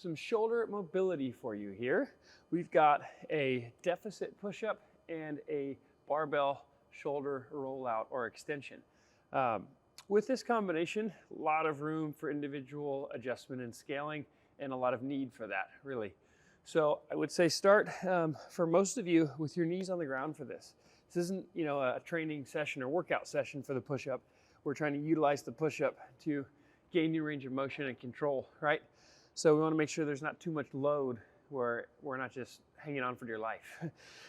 some shoulder mobility for you here. We've got a deficit push-up and a barbell shoulder rollout or extension. With this combination, a lot of room for individual adjustment and scaling, and a lot of need for that, really. So I would say start, for most of you, with your knees on the ground for this. This isn't, a training session or workout session for the push-up. We're trying to utilize the push-up to gain new range of motion and control, right? So we want to make sure there's not too much load where we're not just hanging on for dear life.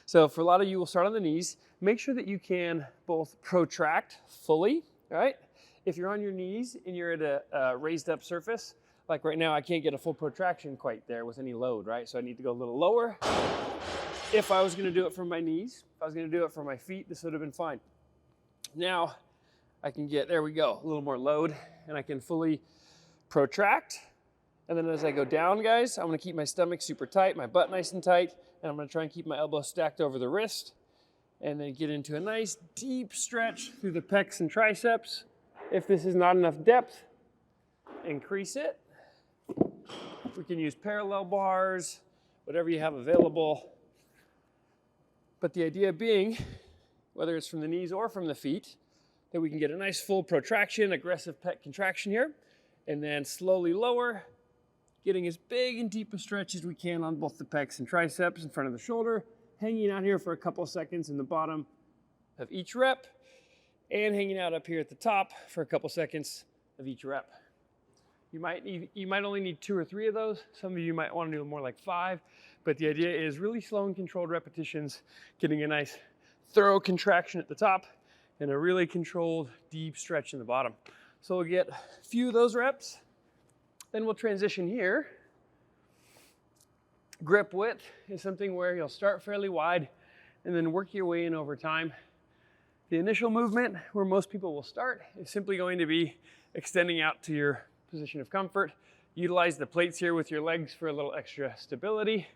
So for a lot of you, we'll start on the knees. Make sure that you can both protract fully, right? If you're on your knees and you're at a raised up surface, like right now, I can't get a full protraction quite there with any load, right? So I need to go a little lower. If I was gonna do it from my knees, if I was gonna do it from my feet, this would have been fine. Now I can get, there we go, a little more load, and I can fully protract. And then as I go down, guys, I'm gonna keep my stomach super tight, my butt nice and tight, and I'm gonna try and keep my elbow stacked over the wrist, and then get into a nice deep stretch through the pecs and triceps. If this is not enough depth, increase it. We can use parallel bars, whatever you have available. But the idea being, whether it's from the knees or from the feet, that we can get a nice full protraction, aggressive pec contraction here, and then slowly lower, getting as big and deep a stretch as we can on both the pecs and triceps in front of the shoulder, hanging out here for a couple seconds in the bottom of each rep, and hanging out up here at the top for a couple seconds of each rep. You might only need 2 or 3 of those. Some of you might want to do more like 5, but the idea is really slow and controlled repetitions, getting a nice thorough contraction at the top and a really controlled deep stretch in the bottom. So we'll get a few of those reps, then we'll transition here. Grip width is something where you'll start fairly wide and then work your way in over time. The initial movement, where most people will start, is simply going to be extending out to your position of comfort. Utilize the plates here with your legs for a little extra stability.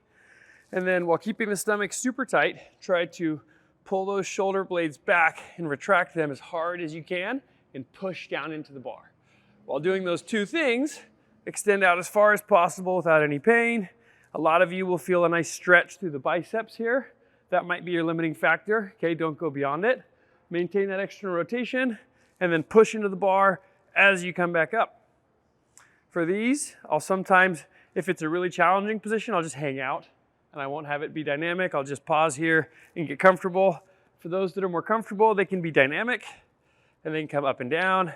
And then while keeping the stomach super tight, try to pull those shoulder blades back and retract them as hard as you can and push down into the bar. While doing those 2 things, extend out as far as possible without any pain. A lot of you will feel a nice stretch through the biceps here. That might be your limiting factor. Okay, don't go beyond it. Maintain that external rotation and then push into the bar as you come back up. For these, I'll sometimes, if it's a really challenging position, I'll just hang out and I won't have it be dynamic. I'll just pause here and get comfortable. For those that are more comfortable, they can be dynamic and they can come up and down.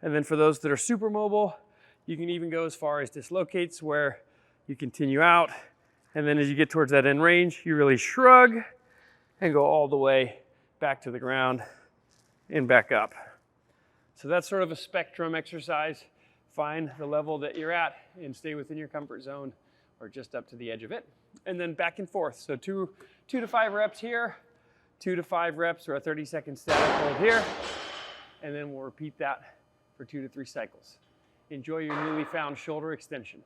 And then for those that are super mobile, you can even go as far as dislocates, where you continue out. And then as you get towards that end range, you really shrug and go all the way back to the ground and back up. So that's sort of a spectrum exercise. Find the level that you're at and stay within your comfort zone or just up to the edge of it. And then back and forth. So 2 to 5 reps here, 2 to 5 reps or a 30-second static hold here. And then we'll repeat that for 2 to 3 cycles. Enjoy your newly found shoulder extension.